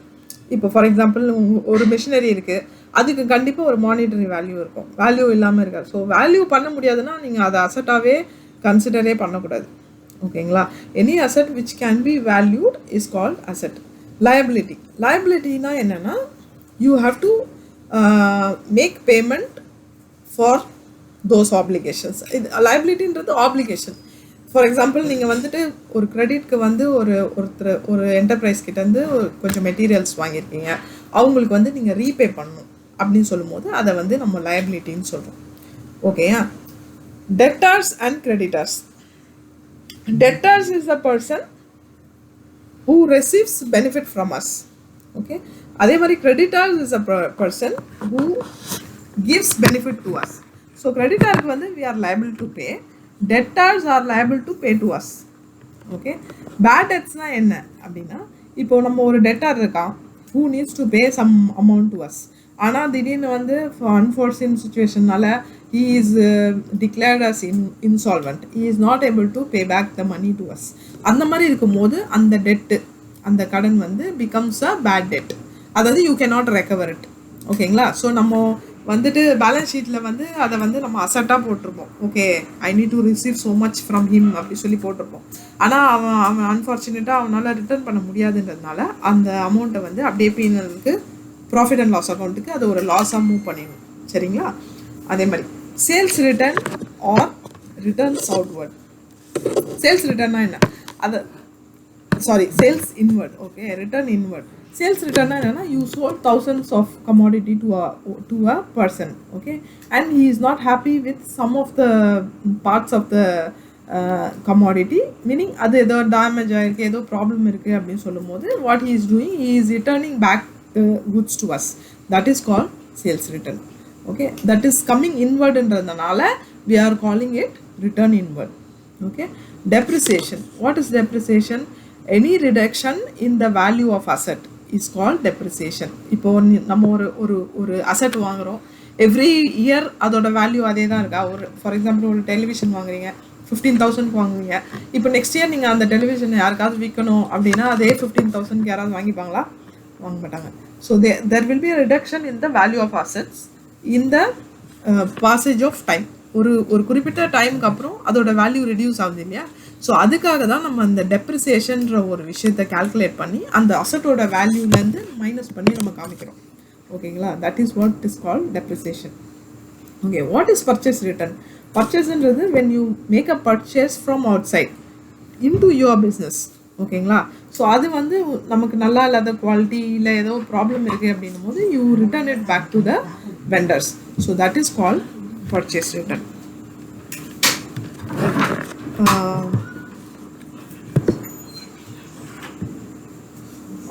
இப்போ ஃபார் எக்ஸாம்பிள் ஒரு மிஷினரி இருக்குது, அதுக்கு கண்டிப்பாக ஒரு மானிட்டரி வேல்யூ இருக்கும், வேல்யூ இல்லாமல் இருக்காது. ஸோ வேல்யூ பண்ண முடியாதுன்னா நீங்கள் அதை அசட்டாகவே கன்சிடரே பண்ணக்கூடாது. ஓகேங்களா? Any asset which can be valued is called asset. லயபிலிட்டினா என்னென்னா you have to make payment for those applications. இது லயபிலிட்டின்றது ஆப்ளிகேஷன். ஃபார் எக்ஸாம்பிள் நீங்கள் வந்துட்டு ஒரு கிரெடிட்க்கு வந்து ஒரு என்டர்பிரைஸ் கிட்டேருந்து கொஞ்சம் மெட்டீரியல்ஸ் வாங்கியிருக்கீங்க, அவங்களுக்கு வந்து நீங்கள் ரீபே பண்ணணும் அப்படின்னு சொல்லும்போது அதை வந்து நம்ம லயபிலிட்டின்னு சொல்கிறோம். ஓகேயா? Debtors and creditors. Debtors is the person who receives benefit from us. Okay, அதே மாதிரி creditors is a person who gives benefit to us. So கிரெடிட்டருக்கு வந்து we are liable to pay, debtors are liable to pay to us. Okay, bad டெட்ஸ்னால் என்ன அப்படின்னா, இப்போ நம்ம ஒரு டெட்டார் இருக்கான் who needs to pay some amount to us, ஆனால் திடீர்னு வந்து unforeseen situationனால he is declared as insolvent, he is not able to pay back the money to us. அந்த மாதிரி இருக்கும்போது அந்த டெட்டு, அந்த கடன் வந்து becomes a bad debt, அதாவது you cannot recover it. ஓகேங்களா? ஸோ நம்ம வந்துட்டு பேலன்ஸ் ஷீட்டில் வந்து அதை வந்து நம்ம அசட்டாக போட்டிருப்போம். Okay, I need to receive so much from him அப்படி சொல்லி போட்டிருப்போம். ஆனால் அவன் அன்ஃபார்ச்சுனேட்டாக அவனால் ரிட்டர்ன் பண்ண முடியாதுன்றதுனால அந்த அமௌண்ட்டை வந்து அப்படியே பீனலுக்கு ப்ராஃபிட் அண்ட் லாஸ் அக்கௌண்ட்டுக்கு அதை ஒரு லாஸாக மூவ் பண்ணிடணும். சரிங்களா? அதே மாதிரி sales return or returns outward. Sales ரிட்டர்னா என்ன? அது sales inward. Okay, return inward. Sales ரிட்டர்னா என்னன்னா, you sold thousands of commodity to a person, okay, and he is not happy with some of the parts of the commodity, meaning அது ஏதோ டேமேஜ் ஆயிருக்கு, ஏதோ ப்ராப்ளம் இருக்குது அப்படின்னு சொல்லும் போது what he is doing, he is returning back the goods to us. That is called sales return. Okay, that is coming inward என்றதுனால we are calling it return inward. Okay, depreciation. What is depreciation? Any reduction in the value of asset is called depreciation. இப்போ நம்ம ஒரு அசட் வாங்குகிறோம், எவ்ரி இயர் அதோட வேல்யூ அதே தான் இருக்கா? ஒரு ஃபார் எக்ஸாம்பிள் ஒரு டெலிவிஷன் வாங்குறீங்க, 15,000 வாங்குவீங்க. இப்போ நெக்ஸ்ட் இயர் நீங்கள் அந்த டெலிவிஷன் யாருக்காவது விற்கணும் அப்படின்னா அதே 15,000 யாராவது வாங்கிப்பாங்களா? வாங்க மாட்டாங்க. So there will be a reduction in the value of assets in the passage of time. ஒரு குறிப்பிட்ட டைமுக்கு அப்புறம் அதோட வேல்யூ ரெடியூஸ் ஆகுது இல்லையா? ஸோ அதுக்காக தான் நம்ம அந்த டெப்ரிசியேஷன்ற ஒரு விஷயத்தை கால்குலேட் பண்ணி அந்த அசட்டோட வேல்யூலேருந்து மைனஸ் பண்ணி நம்ம காமிக்கிறோம். ஓகேங்களா? That is what is called depreciation. Okay, what is purchase return? பர்ச்சேஸ்ன்றது when you make a purchase from outside into your business. ஓகேங்களா? ஸோ அது வந்து நமக்கு நல்லா இல்லாத குவாலிட்டி இல்லை ஏதோ ப்ராப்ளம் இருக்குது அப்படின்னும் போது you return it back to the vendors. So that is called purchase return.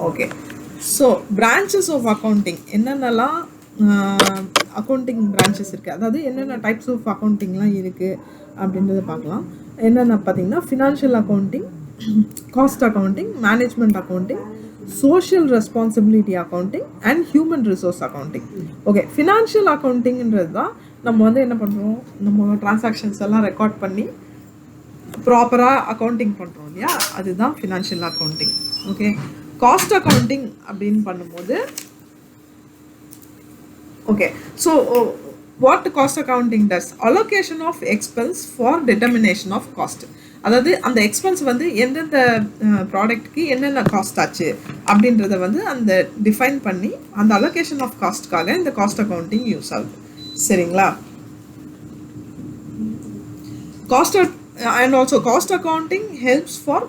Okay, so branches of accounting என்னென்னலாம் அக்கௌண்டிங் பிரான்ச்சஸ் இருக்குது, அதாவது என்னென்ன டைப்ஸ் ஆஃப் அக்கௌண்டிங்லாம் இருக்குது அப்படின்றத பார்க்கலாம். என்னென்ன பார்த்தீங்கன்னா financial accounting, cost accounting, management accounting, social responsibility accounting and human resource accounting. Okay, financial அக்கௌண்டிங்கிறது தான் நம்ம வந்து என்ன பண்ணுறோம், நம்ம டிரான்சாக்ஷன்ஸ் எல்லாம் ரெக்கார்ட் பண்ணி ப்ராப்பராக அக்கௌண்டிங் பண்ணுறோம் இல்லையா, அதுதான் financial accounting. Okay, cost accounting அப்படின்னு பண்ணும்போது okay, so what cost accounting does, allocation of expense for determination of cost. அதாவது அந்த எக்ஸ்பென்ஸ் வந்து எந்தெந்த ப்ராடக்ட்க்கு என்னென்ன காஸ்ட் ஆச்சு அப்படின்றத வந்து அந்த டிஃபைன் பண்ணி அந்த அலோகேஷன் ஆஃப் காஸ்ட்காக இந்த காஸ்ட் அக்கௌண்டிங் யூஸ் ஆகுது. சரிங்களா? Cost and also cost accounting helps for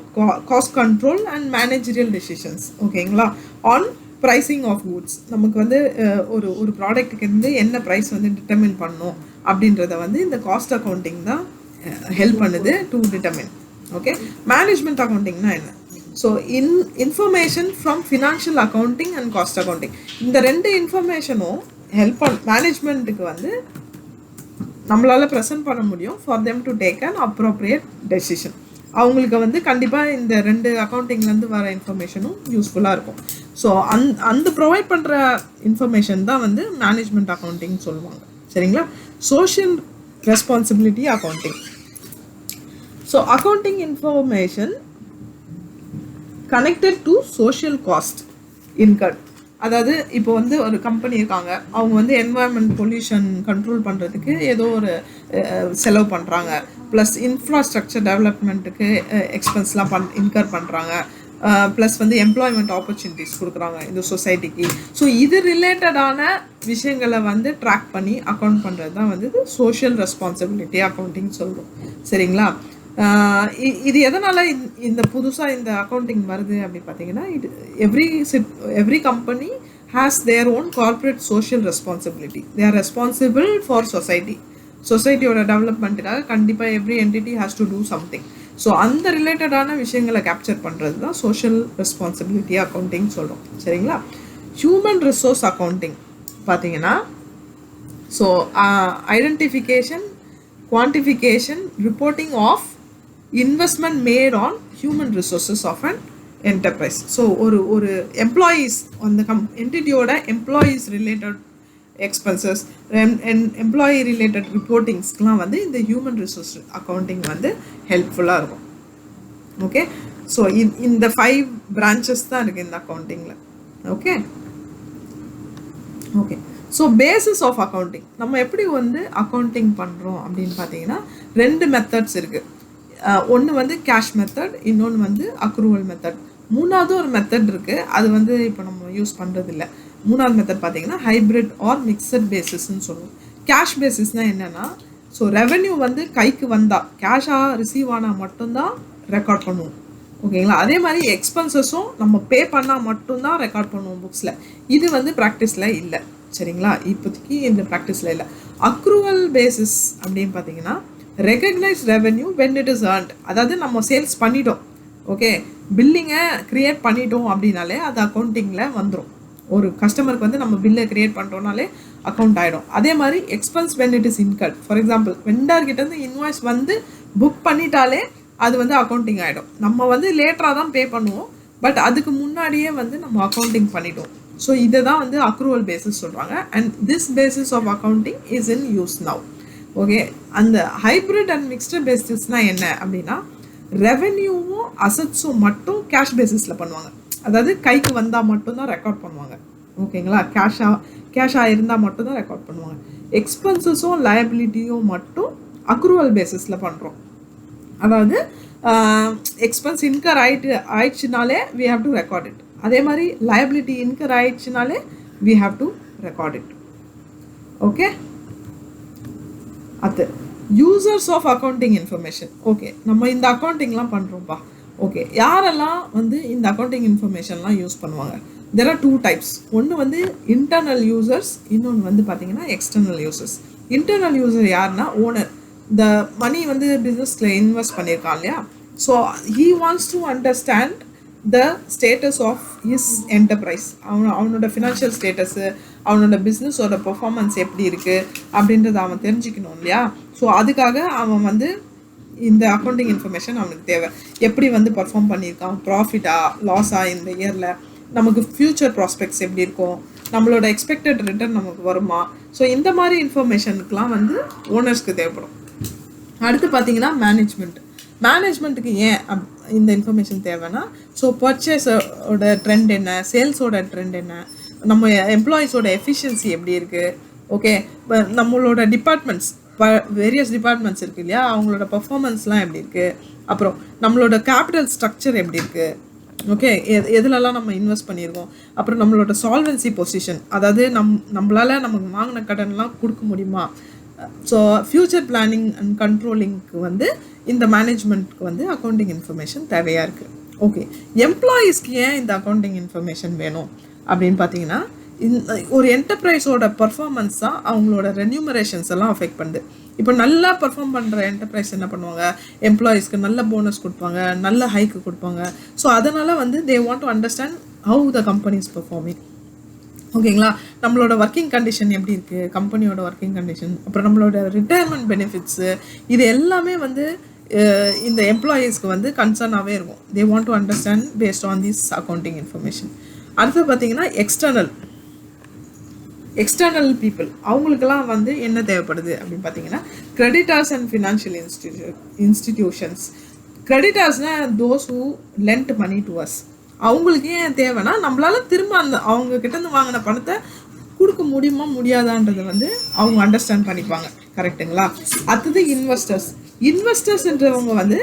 cost control and managerial decisions. ஓகேங்களா? ஆன் ப்ரைஸிங் ஆஃப் கூட்ஸ், நமக்கு வந்து ஒரு ப்ராடக்ட்டுக்கு வந்து என்ன ப்ரைஸ் வந்து டிட்டர்மின் பண்ணணும் அப்படின்றத வந்து இந்த காஸ்ட் அக்கௌண்டிங் தான் ஹெல்ப் பண்ணுது டு டிட்டர்மின். ஓகே, மேனேஜ்மெண்ட் அக்கௌண்டிங்னா என்ன? So information from financial accounting and cost accounting, இந்த ரெண்டு இன்ஃபர்மேஷனும் ஹெல்ப் மேனேஜ்மெண்ட்டுக்கு வந்து நம்மளால் ப்ரெசென்ட் பண்ண முடியும் for them to take an appropriate decision. அவங்களுக்கு வந்து கண்டிப்பாக இந்த ரெண்டு அக்கௌண்டிங்லேருந்து வர இன்ஃபர்மேஷனும் யூஸ்ஃபுல்லாக இருக்கும். ஸோ அந்த ப்ரொவைட் பண்ணுற இன்ஃபர்மேஷன் தான் வந்து மேனேஜ்மெண்ட் அக்கௌண்டிங் சொல்லுவாங்க. சரிங்களா? Social responsibility accounting. So accounting information connected to social cost incurred. அதாவது இப்போ வந்து ஒரு கம்பெனி இருக்காங்க, அவங்க வந்து என்வாயர்மெண்ட் பொல்யூஷன் கண்ட்ரோல் பண்ணுறதுக்கு ஏதோ ஒரு செலவு பண்ணுறாங்க, ப்ளஸ் இன்ஃப்ராஸ்ட்ரக்சர் டெவலப்மெண்ட்டுக்கு எக்ஸ்பென்ஸ்லாம் இன்கர் பண்ணுறாங்க, ப்ளஸ் வந்து எம்ப்ளாய்மெண்ட் ஆப்பர்ச்சுனிட்டிஸ் கொடுக்குறாங்க இந்த சொசைட்டிக்கு. ஸோ இது ரிலேட்டடான விஷயங்களை வந்து ட்ராக் பண்ணி அக்கௌண்ட் பண்ணுறது தான் வந்து சோஷியல் ரெஸ்பான்சிபிலிட்டி அக்கௌண்டிங் சொல்கிறோம். சரிங்களா? இது எதனால் இந்த புதுசாக இந்த அக்கௌண்டிங் வருது அப்படின்னு பார்த்தீங்கன்னா, இது every company has their own corporate social responsibility. They are responsible for society. சொசைட்டியோட டெவலப்மெண்ட்டுக்காக கண்டிப்பாக every entity has to do something. So அந்த ரிலேட்டடான விஷயங்களை கேப்சர் பண்ணுறது தான் சோஷியல் ரெஸ்பான்சிபிலிட்டி அக்கௌண்டிங் சொல்கிறோம். சரிங்களா? ஹியூமன் ரிசோர்ஸ் அக்கௌண்டிங் பார்த்தீங்கன்னா, so identification, quantification, reporting of investment made on human resources of an enterprise. So ஒரு எம்ப்ளாயீஸ் அந்த என்டிட்டியோட employees related expenses, employee related ரிப்போர்ட்டிங்ஸ்க்கெலாம் வந்து இந்த ஹியூமன் ரிசோர்ஸ் அக்கௌண்டிங் வந்து ஹெல்ப்ஃபுல்லாக இருக்கும். ஓகே, ஸோ இந்த 5 பிரான்ச்சஸ் தான் இருக்குது இந்த அக்கௌண்டிங்கில். Okay okay so basis of accounting, நம்ம எப்படி வந்து அக்கௌண்டிங் பண்ணுறோம் அப்படின்னு பார்த்தீங்கன்னா 2 மெத்தட்ஸ் இருக்குது. ஒன்று வந்து கேஷ் மெத்தட், இன்னொன்று வந்து அக்ரூவல் மெத்தட். மூணாவது ஒரு மெத்தட் இருக்குது, அது வந்து இப்போ நம்ம யூஸ் பண்ணுறதில்ல. மூணாவது மெத்தட் பார்த்தீங்கன்னா ஹைப்ரிட் ஆர் மிக்சட் பேசிஸ்ன்னு சொல்லுவோம். கேஷ் பேசிஸ்னால் என்னென்னா, ஸோ ரெவென்யூ வந்து கைக்கு வந்தால், கேஷாக ரிசீவ் ஆனால் மட்டும்தான் ரெக்கார்ட் பண்ணுவோம். ஓகேங்களா? அதே மாதிரி எக்ஸ்பென்சஸும் நம்ம பே பண்ணால் மட்டும்தான் ரெக்கார்ட் பண்ணுவோம் புக்ஸில். இது வந்து ப்ராக்டிஸில் இல்லை. சரிங்களா? இப்போதைக்கு இந்த ப்ராக்டிஸில் இல்லை. அக்ரூவல் பேசிஸ் அப்படின்னு பார்த்தீங்கன்னா recognise revenue when it is earned. அதாவது நம்ம சேல்ஸ் பண்ணிட்டோம், ஓகே, பில்லிங்கை க்ரியேட் பண்ணிட்டோம் அப்படின்னாலே அது அக்கௌண்டிங்கில் வந்துடும். ஒரு கஸ்டமருக்கு வந்து நம்ம பில்லை க்ரியேட் பண்ணுறோம்னாலே அக்கௌண்ட் ஆகிடும். அதே மாதிரி expense when it is incurred. For example, வெண்டர்கிட்டேருந்து இன்வாய்ஸ் வந்து புக் பண்ணிட்டாலே அது வந்து அக்கௌண்டிங் ஆகிடும். நம்ம வந்து லேட்டராக தான் பே பண்ணுவோம், பட் அதுக்கு முன்னாடியே வந்து நம்ம அக்கௌண்டிங் பண்ணிட்டோம். ஸோ இதை தான் வந்து அக்ரூவல் பேசிஸ் சொல்கிறாங்க. And this basis of accounting is in use now. Okay, அந்த ஹைப்ரிட் அண்ட் மிக்ஸ்டு பேசிஸ்னால் என்ன அப்படின்னா, ரெவென்யூவும் அசட்ஸும் மட்டும் கேஷ் பேசிஸில் பண்ணுவாங்க. அதாவது கைக்கு வந்தால் மட்டும்தான் ரெக்கார்ட் பண்ணுவாங்க. ஓகேங்களா? கேஷாக இருந்தால் மட்டும்தான் ரெக்கார்ட் பண்ணுவாங்க. எக்ஸ்பென்சஸும் லயபிலிட்டியும் மட்டும் அக்ரூவல் பேசிஸில் பண்ணுறோம். அதாவது எக்ஸ்பென்ஸ் இன்கர் ஆயிடுச்சுனாலே we have to record it. அதே மாதிரி லயபிலிட்டி இன்கர் ஆயிடுச்சுனாலே we have to record it. Okay, அது users of accounting information. Okay, நம்ம இந்த அக்கௌண்டிங்லாம் பண்ணுறோம்ப்பா, ஓகே, யாரெல்லாம் வந்து இந்த அக்கௌண்டிங் இன்ஃபர்மேஷன்லாம் யூஸ் பண்ணுவாங்க? There are 2 types. ஒன்று வந்து இன்டர்னல் யூசர்ஸ், இன்னொன்று வந்து பார்த்தீங்கன்னா எக்ஸ்டர்னல் யூசர்ஸ். இன்டர்னல் யூசர் யாருன்னா ஓனர். இந்த மணி வந்து பிஸ்னஸில் இன்வெஸ்ட் பண்ணியிருக்கான் இல்லையா, so he wants to understand the status of his enterprise. அவனோட ஃபினான்ஷியல் ஸ்டேட்டஸு, அவனோட பிஸ்னஸோட பெர்ஃபார்மன்ஸ் எப்படி இருக்குது அப்படின்றத அவன் தெரிஞ்சுக்கணும் இல்லையா. ஸோ அதுக்காக அவன் வந்து இந்த அக்கௌண்டிங் இன்ஃபர்மேஷன் அவனுக்கு தேவை. எப்படி வந்து பர்ஃபார்ம் பண்ணியிருக்கான், ப்ராஃபிட்டா லாஸா இந்த இயரில், நமக்கு ஃப்யூச்சர் ப்ராஸ்பெக்ட்ஸ் எப்படி இருக்கும், நம்மளோட எக்ஸ்பெக்டட் ரிட்டர்ன் நமக்கு வருமா. ஸோ இந்த மாதிரி இன்ஃபர்மேஷனுக்குலாம் வந்து ஓனர்ஸ்க்கு தேவைப்படும். அடுத்து பார்த்தீங்கன்னா மேனேஜ்மெண்ட்டுக்கு ஏன் இந்த இன்ஃபர்மேஷன் தேவைன்னா, ஸோ பர்ச்சேஸோட ட்ரெண்ட் என்ன, சேல்ஸோட ட்ரெண்ட் என்ன, நம்ம எம்ப்ளாயீஸோட எஃபிஷியன்சி எப்படி இருக்குது, ஓகே, நம்மளோட டிபார்ட்மெண்ட்ஸ், வேரியஸ் டிபார்ட்மெண்ட்ஸ் இருக்குது இல்லையா, அவங்களோட பர்ஃபார்மன்ஸ்லாம் எப்படி இருக்குது, அப்புறம் நம்மளோட கேபிட்டல் ஸ்ட்ரக்சர் எப்படி இருக்குது, ஓகே, எதுலலாம் நம்ம இன்வெஸ்ட் பண்ணியிருக்கோம், அப்புறம் நம்மளோட சால்வன்சி பொசிஷன், அதாவது நம்மளால் நமக்கு வாங்கின கடன்லாம் கொடுக்க முடியுமா. ஸோ ஃப்யூச்சர் பிளானிங் அண்ட் கண்ட்ரோலிங்க்கு வந்து இந்த மேனேஜ்மெண்ட்க்கு வந்து அக்கௌண்டிங் இன்ஃபர்மேஷன் தேவையாக இருக்குது. ஓகே, எம்ப்ளாயீஸ்க்கு ஏன் இந்த அக்கௌண்டிங் இன்ஃபர்மேஷன் வேணும் அப்படின்னு பார்த்தீங்கன்னா, ஒரு என்டர்பிரைஸோட பர்ஃபார்மன்ஸ் தான் அவங்களோட ரென்யூமரேஷன்ஸ் எல்லாம் அஃபெக்ட் பண்ணுது. இப்போ நல்லா பர்ஃபார்ம் பண்ணுற என்டர்பிரைஸ் என்ன பண்ணுவாங்க, எம்ப்ளாயீஸ்க்கு நல்ல போனஸ் கொடுப்பாங்க, நல்ல ஹைக்கு கொடுப்பாங்க. ஸோ அதனால் வந்து தே want to understand how the company is performing. ஓகேங்களா, நம்மளோட ஒர்க்கிங் கண்டிஷன் எப்படி இருக்குது, கம்பெனியோட ஒர்க்கிங் கண்டிஷன், அப்புறம் நம்மளோட ரிட்டையர்மெண்ட் பெனிஃபிட்ஸு, இது எல்லாமே வந்து இந்த எம்ப்ளாயீஸ்க்கு வந்து கன்சர்னாகவே இருக்கும். தே want to understand based on this accounting information. அடுத்து பார்த்தீங்கன்னா எக்ஸ்டர்னல் பீப்புள், அவங்களுக்கெல்லாம் வந்து என்ன தேவைப்படுது அப்படின்னு பார்த்தீங்கன்னா, கிரெடிட்டர்ஸ் அண்ட் ஃபினான்ஷியல் இன்ஸ்டிடியூஷன்ஸ். கிரெடிட்டர்ஸ்னால் those who lend money to us. அவங்களுக்கு ஏன் தேவைன்னா, நம்மளால திரும்ப அந்த அவங்க கிட்டேருந்து வாங்கின பணத்தை கொடுக்க முடியுமா முடியாதான்றதை வந்து அவங்க அண்டர்ஸ்டாண்ட் பண்ணிப்பாங்க. கரெக்டுங்களா. அடுத்தது இன்வெஸ்டர்ஸ்ன்றவங்க வந்து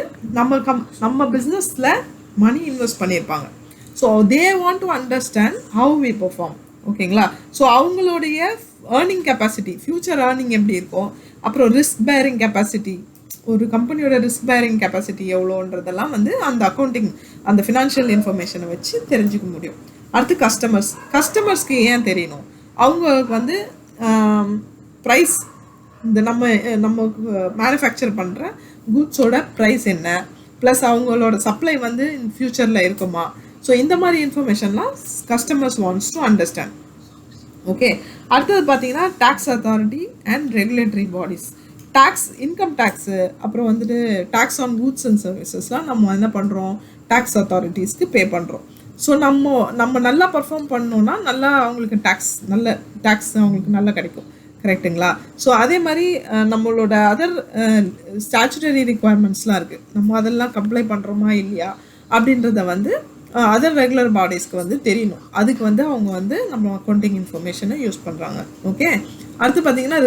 நம்ம பிஸ்னஸில் மணி இன்வெஸ்ட் பண்ணியிருப்பாங்க. So they want to understand how we perform. ஓகேங்களா. ஸோ அவங்களுடைய ஏர்னிங் கெப்பாசிட்டி, ஃப்யூச்சர் ஏர்னிங் எப்படி இருக்கும், அப்புறம் ரிஸ்க் பேரிங் கெப்பாசிட்டி, ஒரு கம்பெனியோட ரிஸ்க் பேரிங் கெப்பாசிட்டி எவ்வளோன்றதெல்லாம் வந்து அந்த அக்கௌண்டிங், அந்த ஃபினான்ஷியல் இன்ஃபர்மேஷனை வச்சு தெரிஞ்சுக்க முடியும். அடுத்து கஸ்டமர்ஸ்க்கு ஏன் தெரியணும், அவங்களுக்கு வந்து ப்ரைஸ், இந்த நம்ம மேனுஃபேக்சர் பண்ணுற குட்ஸோட ப்ரைஸ் என்ன, ப்ளஸ் அவங்களோட சப்ளை வந்து இன் ஃப்யூச்சரில் இருக்குமா. ஸோ இந்த மாதிரி இன்ஃபர்மேஷன்லாம் customers wants to understand. Okay. அடுத்தது பார்த்தீங்கன்னா tax authority and regulatory bodies. Tax, income tax, அப்புறம் வந்துட்டு டேக்ஸ் ஆன் கூட்ஸ் அண்ட் சர்வீசஸ்லாம் நம்ம என்ன பண்ணுறோம், டேக்ஸ் அத்தாரிட்டிஸ்க்கு பே பண்ணுறோம். ஸோ நம்ம நல்லா பர்ஃபார்ம் பண்ணோன்னா நல்லா அவங்களுக்கு நல்ல டேக்ஸ் அவங்களுக்கு நல்லா கிடைக்கும். கரெக்டுங்களா. ஸோ அதே மாதிரி நம்மளோட அதர் ஸ்டாச்சுட்டரி ரிக்குவயர்மெண்ட்ஸ்லாம் இருக்குது, நம்ம அதெல்லாம் கம்ப்ளை பண்ணுறோமா இல்லையா அப்படின்றத வந்து அதர் ரெகுலர் பாடிஸ்க்கு வந்து தெரியணும். அதுக்கு வந்து அவங்க வந்து நம்ம அக்கௌண்டிங் இன்ஃபர்மேஷனை யூஸ் பண்ணுறாங்க. ஓகே. அடுத்து பார்த்தீங்கன்னா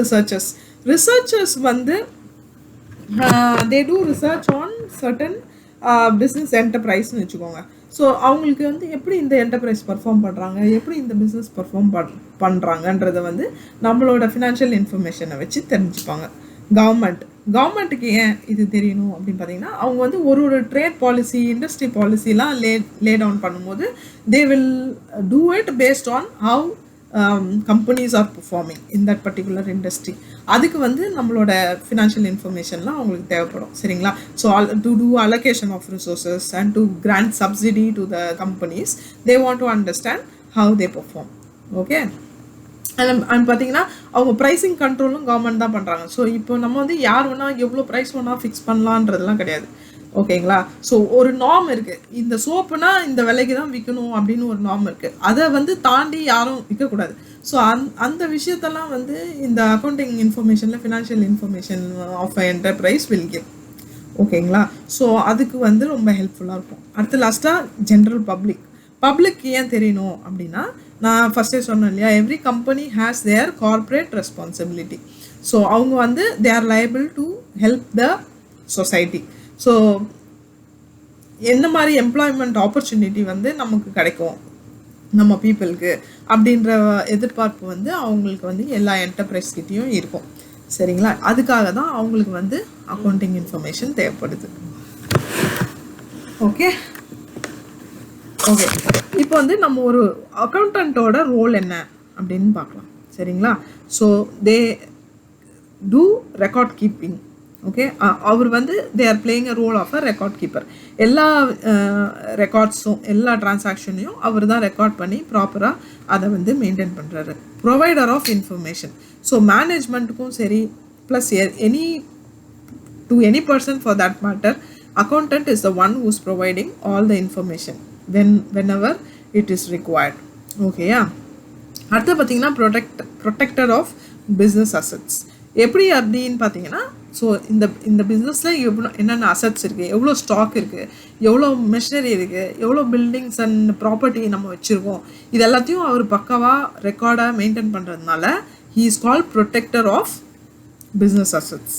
ரிசர்ச்சர்ஸ் வந்து they do research on certain business என்டர்பிரைஸ்னு வச்சுக்கோங்க. ஸோ அவங்களுக்கு வந்து எப்படி இந்த என்டர்பிரைஸ் பர்ஃபார்ம் பண்ணுறாங்க, எப்படி இந்த பிஸ்னஸ் பர்ஃபார்ம் பண்ணுறாங்கன்றதை வந்து நம்மளோட ஃபினான்ஷியல் இன்ஃபர்மேஷனை வச்சு தெரிஞ்சுப்பாங்க. கவர்மெண்ட்டுக்கு ஏன் இது தெரியணும் அப்படின்னு பார்த்தீங்கன்னா, அவங்க வந்து ஒரு ட்ரேட் பாலிசி, இண்டஸ்ட்ரி பாலிசிலாம் லே டவுன் பண்ணும்போது they will do it based on how companies are performing in that particular industry. அதுக்கு வந்து நம்மளோட ஃபினான்ஷியல் இன்ஃபர்மேஷன்லாம் அவங்களுக்கு தேவைப்படும். சரிங்களா. So to do allocation of resources and to grant subsidy to the companies, they want to understand how they perform. Okay. And பார்த்தீங்கன்னா அவங்க ப்ரைஸிங் கண்ட்ரோலும் கவர்மெண்ட் தான் பண்ணுறாங்க. ஸோ இப்போ நம்ம வந்து யார் வேணால் எவ்வளோ ப்ரைஸ் வேணால் ஃபிக்ஸ் பண்ணலான்றதுலாம் கிடையாது. ஓகேங்களா. ஸோ ஒரு நார்ம் இருக்குது, இந்த சோப்புனா இந்த விலைக்கு தான் விற்கணும் அப்படின்னு ஒரு நார்ம் இருக்குது, அதை வந்து தாண்டி யாரும் விற்கக்கூடாது. ஸோ அந்த விஷயத்தெல்லாம் வந்து இந்த அக்கௌண்டிங் இன்ஃபர்மேஷனில் financial information of a enterprise will give. ஓகேங்களா. ஸோ அதுக்கு வந்து ரொம்ப ஹெல்ப்ஃபுல்லாக இருக்கும். அடுத்து லாஸ்ட்டாக ஜென்ரல் பப்ளிக் ஏன் தெரியணும் அப்படின்னா, நான் ஃபஸ்ட்டே சொன்னேன் இல்லையா, every company has there corporate responsibility. So அவங்க வந்து they R liable to help the society. So எந்த மாதிரி எம்ப்ளாய்மெண்ட் ஆப்பர்ச்சுனிட்டி வந்து நமக்கு கிடைக்கும் நம்ம பீப்புளுக்கு அப்படின்ற எதிர்பார்ப்பு வந்து அவங்களுக்கு வந்து எல்லா என்டர்பிரைஸ்கிட்டையும் இருக்கும். சரிங்களா. அதுக்காக தான் அவங்களுக்கு வந்து அக்கௌண்டிங் இன்ஃபர்மேஷன் தேவைப்படுது. ஓகே ஓகே இப்போ வந்து நம்ம ஒரு அக்கௌண்டண்ட்டோட ரோல் என்ன அப்படின்னு பார்க்கலாம் சரிங்களா. So they do record keeping. Okay அவர் வந்து they are playing a role of a record keeper. எல்லா ரெக்கார்ட்ஸும் எல்லா டிரான்சாக்ஷனையும் அவர் தான் ரெக்கார்ட் பண்ணி ப்ராப்பராக அதை வந்து மெயின்டைன் பண்ணுறாரு. Provider of information. ஸோ மேனேஜ்மெண்ட்டுக்கும் சரி plus to any person for that matter, accountant is the one who's providing all the information whenever it is required. Okay, yeah. அடுத்து பார்த்தீங்கன்னா ப்ரொடெக்டர் ஆஃப் பிஸ்னஸ் அசட்ஸ். எப்படி அப்படின்னு பார்த்தீங்கன்னா ஸோ இந்த பிஸ்னஸில் என்னென்ன அசட்ஸ் இருக்குது, எவ்வளோ ஸ்டாக் இருக்குது, எவ்வளோ மெஷினரி இருக்குது, எவ்வளோ பில்டிங்ஸ் அண்ட் ப்ராப்பர்ட்டி நம்ம வச்சுருக்கோம், இது எல்லாத்தையும் அவர் பக்காவாக ரெக்கார்டாக மெயின்டைன் பண்ணுறதுனால he is called protector of business assets.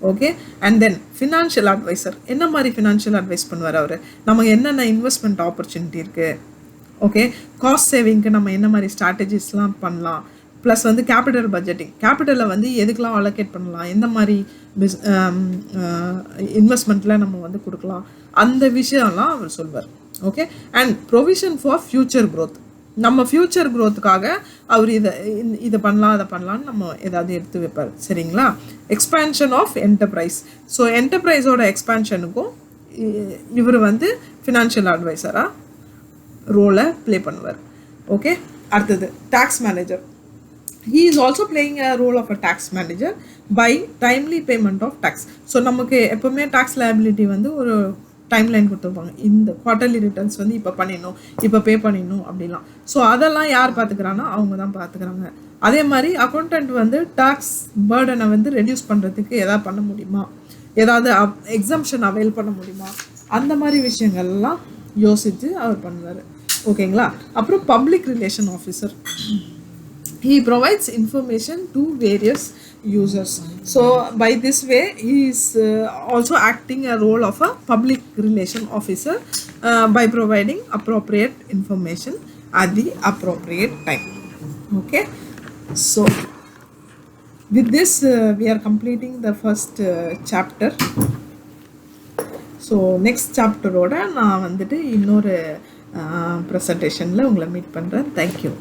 Okay and then financial advisor. என்ன மாதிரி ஃபினான்ஷியல் அட்வைஸ் பண்ணுவார் அவர், நமக்கு என்னென்ன இன்வெஸ்ட்மெண்ட் ஆப்பர்ச்சுனிட்டி இருக்குது, ஓகே காஸ்ட் சேவிங்க்கு நம்ம என்ன மாதிரி ஸ்ட்ராட்டஜிஸ்லாம் பண்ணலாம், ப்ளஸ் வந்து கேபிட்டல் பட்ஜெட்டிங், கேபிட்டலை வந்து எதுக்கெலாம் அலோகேட் பண்ணலாம், எந்த மாதிரி இன்வெஸ்ட்மெண்ட்டில் நம்ம வந்து கொடுக்கலாம், அந்த விஷயம்லாம் அவர் சொல்வார். Okay and provision for future growth. நம்ம ஃப்யூச்சர் க்ரோத்துக்காக அவர் இதை பண்ணலாம் அதை பண்ணலான்னு நம்ம ஏதாவது எடுத்து வைப்பார் சரிங்களா. Expansion of enterprise. ஸோ என்டர்பிரைஸோட எக்ஸ்பேன்ஷனுக்கும் இவர் வந்து ஃபினான்ஷியல் அட்வைசராக ரோலை ப்ளே பண்ணுவார். ஓகே அடுத்தது tax manager. he is also playing a role of a tax manager by timely payment of tax. So நமக்கு எப்போவுமே டேக்ஸ் லைபிலிட்டி வந்து ஒரு டைம்லைன் கொடுத்துருப்பாங்க, இந்த குவார்ட்டர்லி ரிட்டர்ன்ஸ் வந்து இப்போ பண்ணிடணும், இப்போ பே பண்ணிடணும் அப்படிலாம். ஸோ அதெல்லாம் யார் பார்த்துக்கிறாங்கன்னா அவங்க தான் பார்த்துக்கிறாங்க. அதே மாதிரி அக்கௌண்டண்ட் வந்து டேக்ஸ் பேர்டனை வந்து ரெடியூஸ் பண்ணுறதுக்கு எதாவது பண்ண முடியுமா, ஏதாவது எக்ஸம்ஷன் அவைல் பண்ண முடியுமா, அந்த மாதிரி விஷயங்கள்லாம் யோசித்து அவர் பண்ணுவார். ஓகேங்களா. அப்புறம் public relation officer. he provides information to various users. So by this way he is also acting a role of a public relation officer by providing appropriate information at the appropriate time. Okay, so with this we are completing the first chapter. So next chapter oda na vanditu innore presentation la ungala meet pandren. Thank you.